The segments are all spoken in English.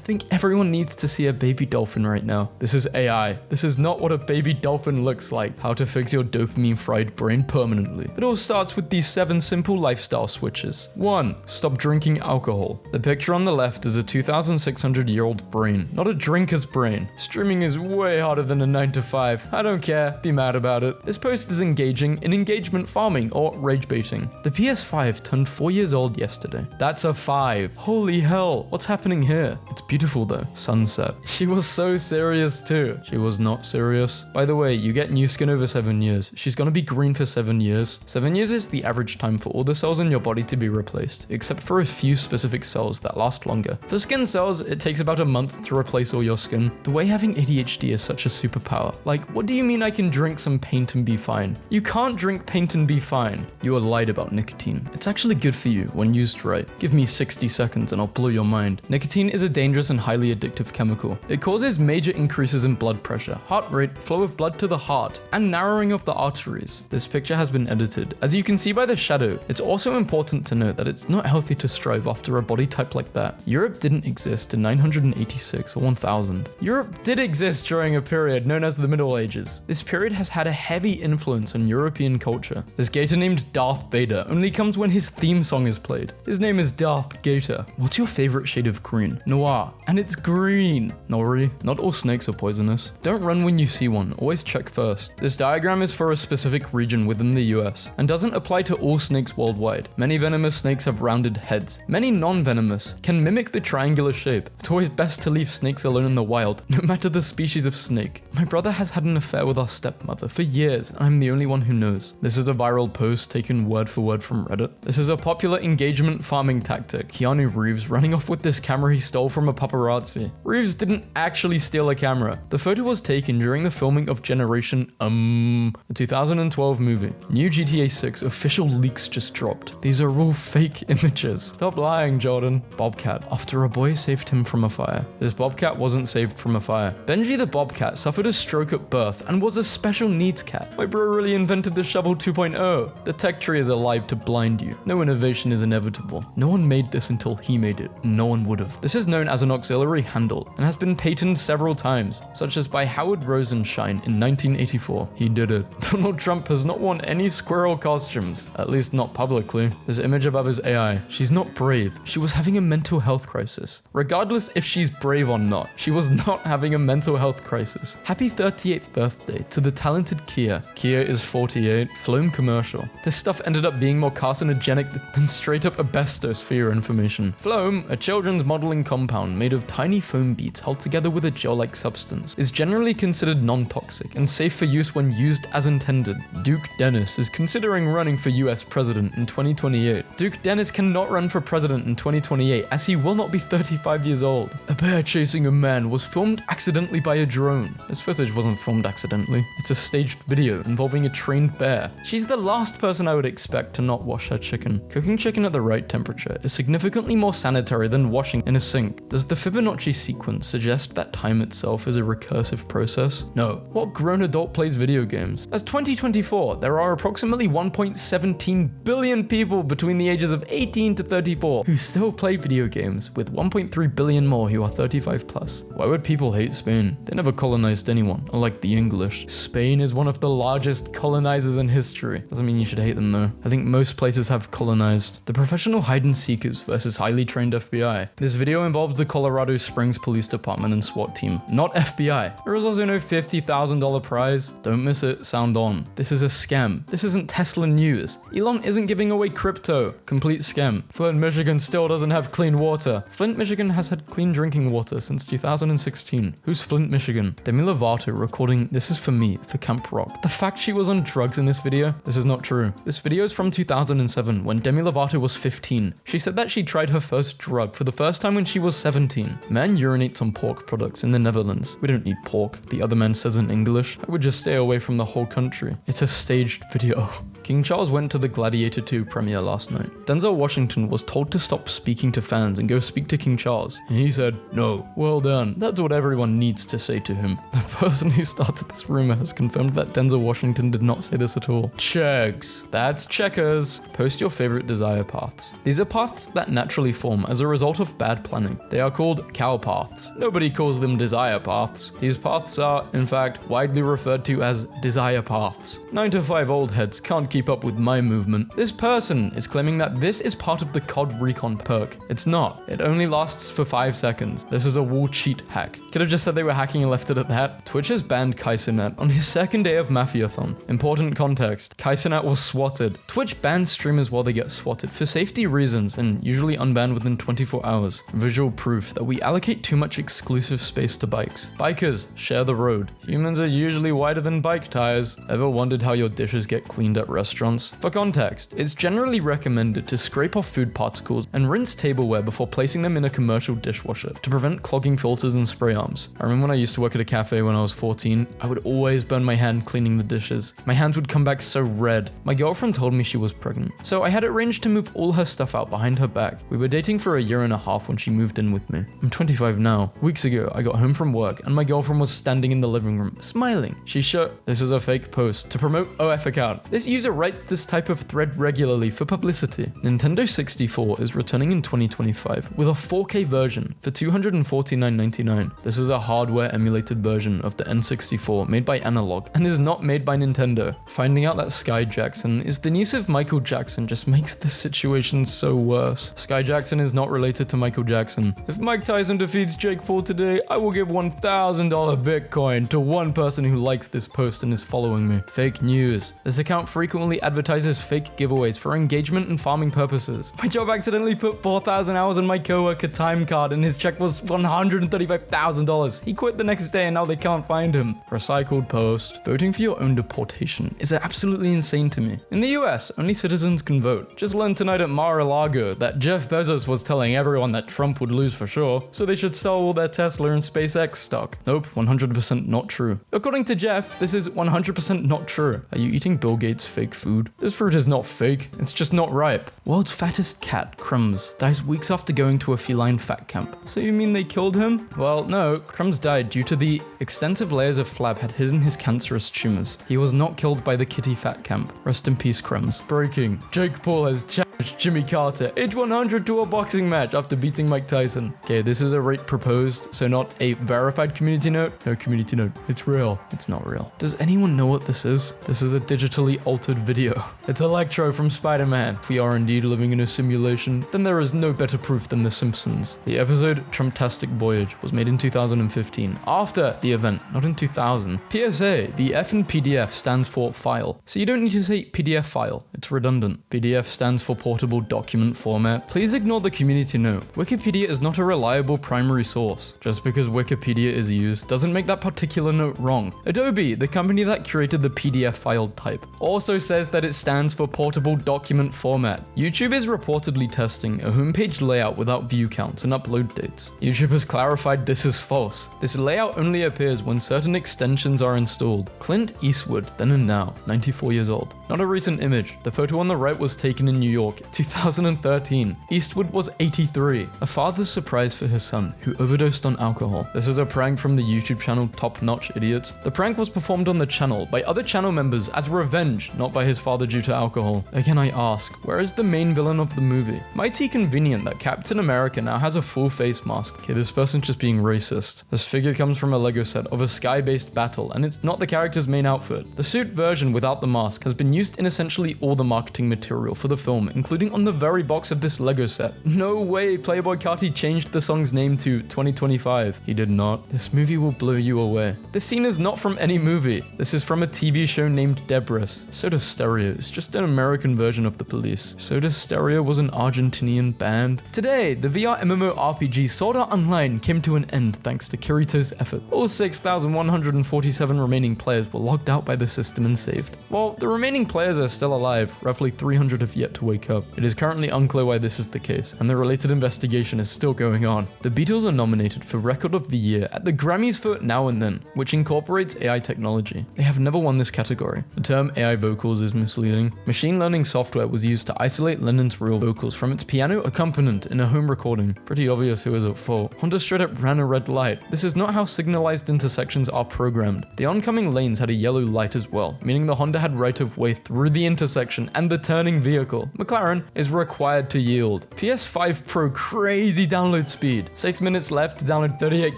think everyone needs to see a baby dolphin right now. This is AI. This is not what a baby dolphin looks like. How to fix your dopamine fried brain permanently. It all starts with these 7 simple lifestyle switches. 1. Stop drinking alcohol. The picture on the left is a 2,600-year-old brain, not a drinker's brain. Streaming is way harder than a 9 to 5. I don't care, be mad about it. This post is engaging in engagement farming or rage baiting. The PS5 turned 4 years old yesterday. That's a 5. Holy hell, what's happening here? It's beautiful though. Sunset. She was so serious too. She was not serious. By the way, you get new skin over 7 years. She's gonna be green for 7 years. 7 years is the average time for all the cells in your body to be replaced, except for a few specific cells that last longer. For skin cells, it takes about a month to replace all your skin. The way having ADHD is such a superpower. Like, what do you mean I can drink some paint and be fine? You can't drink paint and be fine. You are lied about nicotine. It's actually good for you when used right. Give me 60 seconds and I'll blow your mind. Nicotine is a dangerous and highly addictive chemical. It causes major increases in blood pressure, heart rate, flow of blood to the heart, and narrowing of the arteries. This picture has been edited. As you can see by the shadow, it's also important to note that it's not healthy to strive after a body type like that. Europe didn't exist in 986 or 1000. Europe did exist during a period known as the Middle Ages. This period has had a heavy influence on European culture. This gator named Darth Vader only comes when his theme song is played. His name is Darth Gator. What's your favorite shade of green? Noir. And it's green. Nori. Not all snakes are poisonous. Don't run when you see one. Always check first. This diagram is for a specific region within the US and doesn't apply to all snakes worldwide. Many venomous snakes have rounded heads. Many non-venomous can mimic the triangular shape. It's always best to leave snakes alone in the wild, no matter the species of snake. My brother has had an affair with our stepmother for years, and I'm the only one who knows. This is a viral post taken word for word from Reddit. This is a popular engagement farming tactic. Keanu Reeves running off with this camera he stole from a paparazzi. Reeves didn't actually steal a camera. The photo was taken during the filming of Generation the 2012 movie. New GTA 6 official leaks just dropped. These are all fake images. Stop lying, Jordan. Bobcat, after a boy saved him from a fire. This bobcat wasn't saved from a fire. Benji the bobcat suffered a stroke at birth and was a special needs cat. My bro really invented the shovel 2.0. The tech tree is alive to blind you. No innovation is inevitable. No one made this until he made it. No one would have. This is known as an auxiliary handle and has been patented several times, such as by Howard Rosenshine in 1984. He did it. Donald Trump has not worn any squirrel costumes, at least not publicly. This image above is AI. She's not brave. She was having a mental health crisis. Regardless if she's brave or not, she was not having a mental health crisis. Happy 38th birthday to the talented Kia. Kia is 48. Floam commercial. This stuff ended up being more carcinogenic than straight up asbestos for your information. Floam, a children's modeling compound made of tiny foam beads held together with a gel-like substance, is generally considered non-toxic and safe for use when used as intended. Duke Dennis is considering running for US president in 2028. Duke Dennis cannot run for president in 2028 as he will not be 35 years old. A bear chasing a man was filmed accidentally by a drone. This footage wasn't filmed accidentally. It's a staged video involving a trained bear. She's the last person I would expect to not wash her chicken. Cooking chicken at the right temperature is significantly more sanitary than washing in a sink. Does the Fibonacci sequence suggest that time itself is a recursive process? No. What grown adult plays video games? As 2024, there are approximately 1.17 billion people between the ages of 18 to 34 who still play video games, with 1.3 billion more who are 35 plus. Why would people hate Spain? They never colonized anyone, unlike the English. Spain is one of the largest colonizers in history. Doesn't mean you should hate them though. I think most places have colonized. The professional hide-and-seekers versus highly trained FBI. This video involved the Colorado Springs Police Department and SWAT team, not FBI. There is also no $50,000 prize. Don't miss it, sound on. This is a scam. This isn't Tesla news. Elon isn't giving away crypto. Complete scam. Flint, Michigan still doesn't have clean water. Flint, Michigan has had clean drinking water since 2016. Who's Flint, Michigan? Demi Lovato recording This Is For Me for Camp Rock. The fact she was on drugs in this video, this is not true. This video is from 2007 when Demi Lovato was 15. She said that she tried her first drug for the first time when she was 17. Man urinates on pork products in the Netherlands. We don't need pork, the other man says in English. I would just stay away from the whole country. It's a staged video. King Charles went to the Gladiator 2 premiere last night. Denzel Washington was told to stop speaking to fans and go speak to King Charles. And he said, No. Well done. That's what everyone needs to say to him. The person who started this rumor has confirmed that Denzel Washington did not say this at all. Chegs. That's checkers. Post your favorite desire paths. These are paths that naturally form as a result of bad planning. They are called cow paths. Nobody calls them desire paths. These paths are, in fact, widely referred to as desire paths. 9 to 5 old heads can't keep up with my movement. This person is claiming that this is part of the COD Recon perk. It's not. It only lasts for 5 seconds. This is a wall cheat hack. Could have just said they were hacking and left it at that. Twitch has banned Kaisernet on his second day of Mafiathon. Important context. Kaisernet was swatted. Twitch bans streamers while they get swatted for safety reasons and usually unbanned within 24 hours. Visual proof that we allocate too much exclusive space to bikes. Bikers share the road. Humans are usually wider than bike tires. Ever wondered how your dishes get cleaned at restaurants? For context, it's generally recommended to scrape off food particles and rinse tableware before placing them in a commercial dishwasher to prevent clogging filters and spray arms. I remember when I used to work at a cafe when I was 14, I would always burn my hand cleaning the dishes. My hands would come back so red. My girlfriend told me she was pregnant, so I had it arranged to move all her stuff out behind her back. We were dating for a year and a half when she moved in with me. I'm 25 now. Weeks ago, I got home from work and my girlfriend was standing in the living room, smiling. She This is a fake post to promote OF account. This user writes this type of thread regularly for publicity. Nintendo 64 is returning in 2025 with a 4K version for $249.99. This is a hardware emulated version of the N64 made by Analog and is not made by Nintendo. Finding out that Sky Jackson is the niece of Michael Jackson just makes this situation so worse. Sky Jackson is not related to Michael Jackson. If Mike Tyson defeats Jake Paul today, I will give $1,000 Bitcoin to one person who likes this post and is following me. Fake news. This account frequently advertises fake giveaways for engagement and farming purposes. My job accidentally put 4,000 hours on my coworker time card and his check was $135,000. He quit the next day and now they can't find him. Recycled post. Voting for your own deportation is absolutely insane to me. In the US, only citizens can vote. Just learned tonight at Mar-a-Lago that Jeff Bezos was telling everyone that Trump would lose for sure, so they should sell all their Tesla and SpaceX stock. Nope, 100% not true. According to Jeff, this is 100% not true. Are you eating Bill Gates' fake food? This fruit is not fake, it's just not ripe. World's fattest cat, Crumbs, dies weeks after going to a feline fat camp. So you mean they killed him? Well, no, Crumbs died due to the extensive layers of flab had hidden his cancerous tumors. He was not killed by the kitty fat camp. Rest in peace, Crumbs. Breaking. Jake Paul has challenged Jimmy Carter, age 100, to a boxing match after beating Mike Tyson. Okay, this is a rate proposed, so not a verified community note. No community note. It's real. It's not real. Does anyone know what this is? This is a digitally altered video. It's Electro from Spider-Man. If we are indeed living in a simulation, then there is no better proof than The Simpsons. The episode Trumptastic Voyage was made in 2015, after the event, not in 2000. PSA, the F in PDF stands for file, so you don't need to say PDF file. It's redundant. PDF stands for portable document format. Please ignore the community note. Wikipedia is not a reliable primary source. Just because Wikipedia is used doesn't make that particular note wrong. Adobe, the company that curated the PDF file type, also says that it stands for portable document format. YouTube is reportedly testing a homepage layout without view counts and upload dates. YouTube has clarified this is false. This layout only appears when certain extensions are installed. Clint Eastwood, then and now, 94 years old. Not a recent image. The photo on the right was taken in New York, 2013. Eastwood was 83, a father's surprise for his son, who overdosed on alcohol. This is a prank from the YouTube channel Top Notch Idiots. The prank was performed on the channel by other channel members as revenge, not by his father due to alcohol. Again, I ask, where is the main villain of the movie? Mighty convenient that Captain America now has a full face mask. Okay, this person's just being racist. This figure comes from a Lego set of a sky-based battle, and it's not the character's main outfit. The suit version without the mask has been used in essentially all the marketing material for the film, including on the very box of this Lego set. No way Playboi Carti changed the song's name to 2025. He did not. This movie will blow you away. This scene is not from any movie. This is from a TV show named Debris. Soda Stereo is just an American version of The Police. Soda Stereo was an Argentinian band. Today, the VR MMORPG Sword Art Online came to an end thanks to Kirito's effort. All 6,147 remaining players were logged out by the system and saved, while the remaining remaining players are still alive, roughly 300 have yet to wake up. It is currently unclear why this is the case, and the related investigation is still going on. The Beatles are nominated for Record of the Year at the Grammys for Now and Then, which incorporates AI technology. They have never won this category. The term AI vocals is misleading. Machine learning software was used to isolate Lennon's real vocals from its piano accompaniment in a home recording. Pretty obvious who is at fault. Honda straight up ran a red light. This is not how signalized intersections are programmed. The oncoming lanes had a yellow light as well, meaning the Honda had right of way through the intersection and the turning vehicle. McLaren is required to yield. PS5 Pro crazy download speed. 6 minutes left to download 38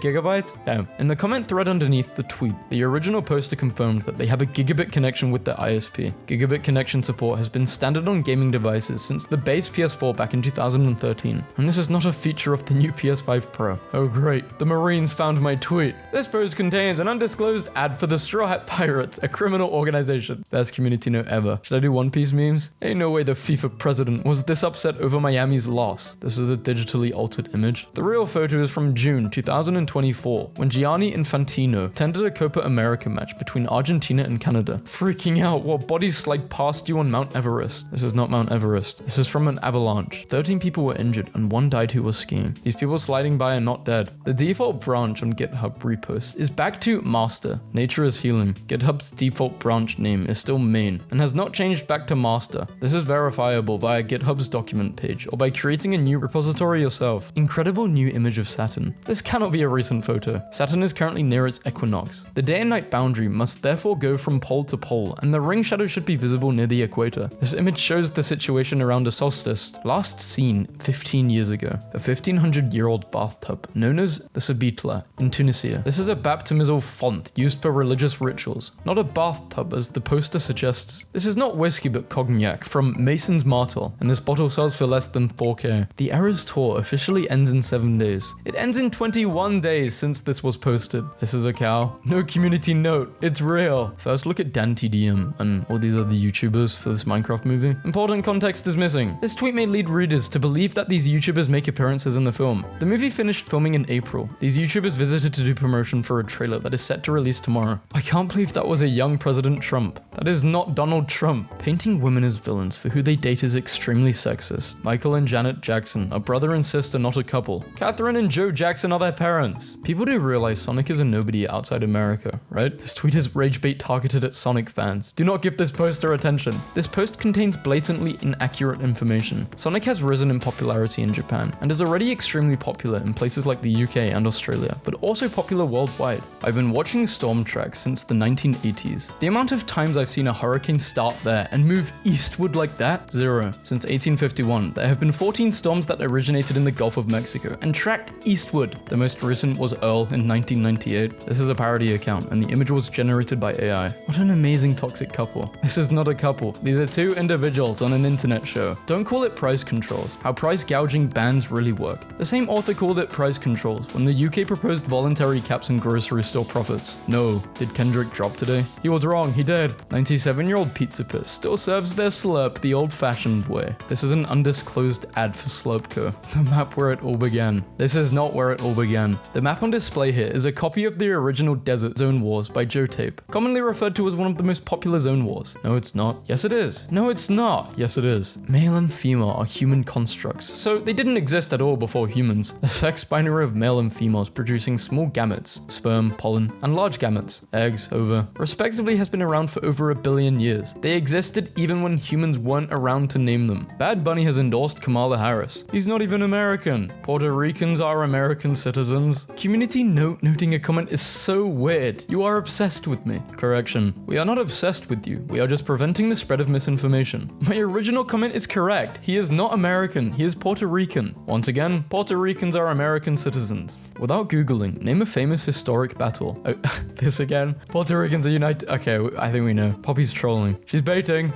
gigabytes? Damn. In the comment thread underneath the tweet, the original poster confirmed that they have a gigabit connection with their ISP. Gigabit connection support has been standard on gaming devices since the base PS4 back in 2013, and this is not a feature of the new PS5 Pro. Oh great, the Marines found my tweet. This post contains an undisclosed ad for the Straw Hat Pirates, a criminal organization. Best community note ever. Should I do One Piece memes? Ain't no way the FIFA president was this upset over Miami's loss. This is a digitally altered image. The real photo is from June 2024, when Gianni Infantino attended a Copa America match between Argentina and Canada, freaking out while bodies slide past you on Mount Everest. This is not Mount Everest. This is from an avalanche. 13 people were injured and 1 died who was skiing. These people sliding by are not dead. The default branch on GitHub repost is back to master. Nature is healing. GitHub's default branch name is still main and has not changed back to master. This is verifiable via GitHub's document page or by creating a new repository yourself. Incredible new image of Saturn. This cannot be a recent photo. Saturn is currently near its equinox. The day and night boundary must therefore go from pole to pole, and the ring shadow should be visible near the equator. This image shows the situation around a solstice, last seen 15 years ago. A 1500-year-old bathtub known as the Sabitla in Tunisia. This is a baptismal font used for religious rituals, not a bathtub as the poster suggests. This is not whiskey but cognac from Mason's Martel, and this bottle sells for less than 4K. The Eras tour officially ends in 7 days. It ends in 21 days since this was posted. This is a cow. No community note. It's real. First look at DanTDM and all these other YouTubers for this Minecraft movie. Important context is missing. This tweet may lead readers to believe that these YouTubers make appearances in the film. The movie finished filming in April. These YouTubers visited to do promotion for a trailer that is set to release tomorrow. I can't believe that was a young President Trump. That is not Donald Trump. Painting women as villains for who they date is extremely sexist. Michael and Janet Jackson are brother and sister, not a couple. Catherine and Joe Jackson are their parents. People do realize Sonic is a nobody outside America, right? This tweet is rage bait targeted at Sonic fans. Do not give this poster attention. This post contains blatantly inaccurate information. Sonic has risen in popularity in Japan and is already extremely popular in places like the UK and Australia, but also popular worldwide. I've been watching storm tracks since the 1980s. The amount of times I've seen a hurricane start there and move eastward like that? Zero. Since 1851, there have been 14 storms that originated in the Gulf of Mexico and tracked eastward. The most recent was Earl in 1998. This is a parody account and the image was generated by AI. What an amazing toxic couple. This is not a couple. These are two individuals on an internet show. Don't call it price controls. How price gouging bans really work. The same author called it price controls when the UK proposed voluntary caps on grocery store profits. No. Did Kendrick drop today? He was wrong, he did. 97-year-old Pizza Pit still serves their slurp the old-fashioned way. This is an undisclosed ad for Slurpco. The map where it all began. This is not where it all began. The map on display here is a copy of the original Desert Zone Wars by Joe Tape, commonly referred to as one of the most popular zone wars. No, it's not. Yes, it is. No, it's not. Yes, it is. Male and female are human constructs, so they didn't exist at all before humans. The sex binary of male and females producing small gametes, sperm, pollen, and large gametes, eggs, ova, respectively has been around for over 1 billion years. They existed even when humans weren't around to name them. Bad Bunny has endorsed Kamala Harris. He's not even American. Puerto Ricans are American citizens. Community noting a comment is so weird. You are obsessed with me. Correction. We are not obsessed with you. We are just preventing the spread of misinformation. My original comment is correct. He is not American. He is Puerto Rican. Once again, Puerto Ricans are American citizens. Without Googling, name a famous historic battle. Oh, this again? Puerto Ricans are united. Okay, I think we know. Poppy's trolling. She's baiting.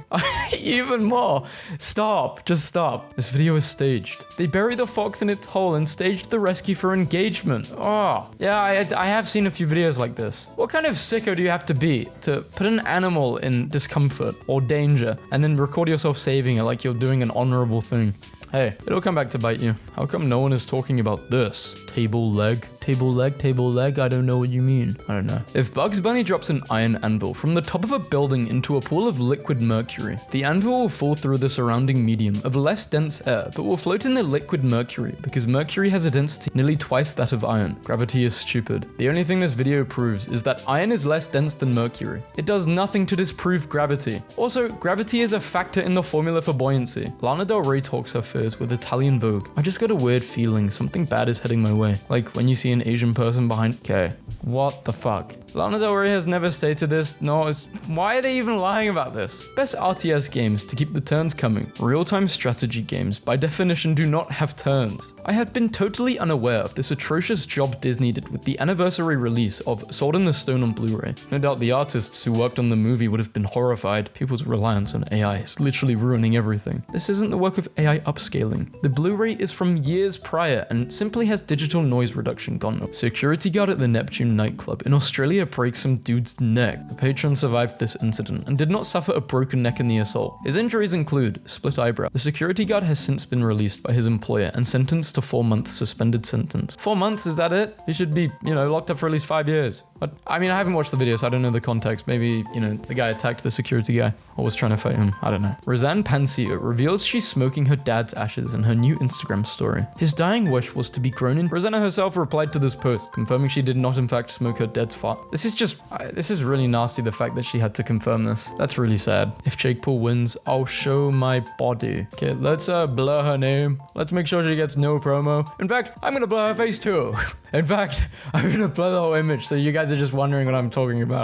Even more. Stop. Just stop. This video is staged. They bury the fox in its hole and staged the rescue for engagement. Oh, yeah, I have seen a few videos like this. What kind of sicko do you have to be to put an animal in discomfort or danger and then record yourself saving it like you're doing an honorable thing? Hey, it'll come back to bite you. How come no one is talking about this? Table leg? Table leg? Table leg? I don't know what you mean. I don't know. If Bugs Bunny drops an iron anvil from the top of a building into a pool of liquid mercury, the anvil will fall through the surrounding medium of less dense air, but will float in the liquid mercury because mercury has a density nearly twice that of iron. Gravity is stupid. The only thing this video proves is that iron is less dense than mercury. It does nothing to disprove gravity. Also, gravity is a factor in the formula for buoyancy. Lana Del Rey talks her fears with Italian Vogue. I just got a weird feeling something bad is heading my way. Like when you see an Asian person behind. Okay, what the fuck? Lana Del Rey has never stated this, why are they even lying about this? Best RTS games to keep the turns coming. Real-time strategy games, by definition, do not have turns. I had been totally unaware of this atrocious job Disney did with the anniversary release of Sword in the Stone on Blu-ray. No doubt the artists who worked on the movie would have been horrified. People's reliance on AI is literally ruining everything. This isn't the work of AI upscaling. The Blu-ray is from years prior and simply has digital noise reduction gone. Security guard at the Neptune nightclub in Australia breaks some dude's neck. The patron survived this incident and did not suffer a broken neck in the assault. His injuries include split eyebrow. The security guard has since been released by his employer and sentenced to 4 months suspended sentence. 4 months, is that it? He should be, locked up for at least 5 years. But I mean, I haven't watched the video, so I don't know the context. Maybe, the guy attacked the security guy or was trying to fight him. I don't know. Roseanne Pansio reveals she's smoking her dad's ashes in her new Instagram story. His dying wish was to be grown in. Rosanna herself replied to this post, confirming she did not in fact smoke her dad's fart. This is really nasty, the fact that she had to confirm this. That's really sad. If Jake Paul wins, I'll show my body. Okay, let's blur her name. Let's make sure she gets no promo. In fact, I'm gonna blur her face too. In fact, I'm gonna blur the whole image so you guys are just wondering what I'm talking about.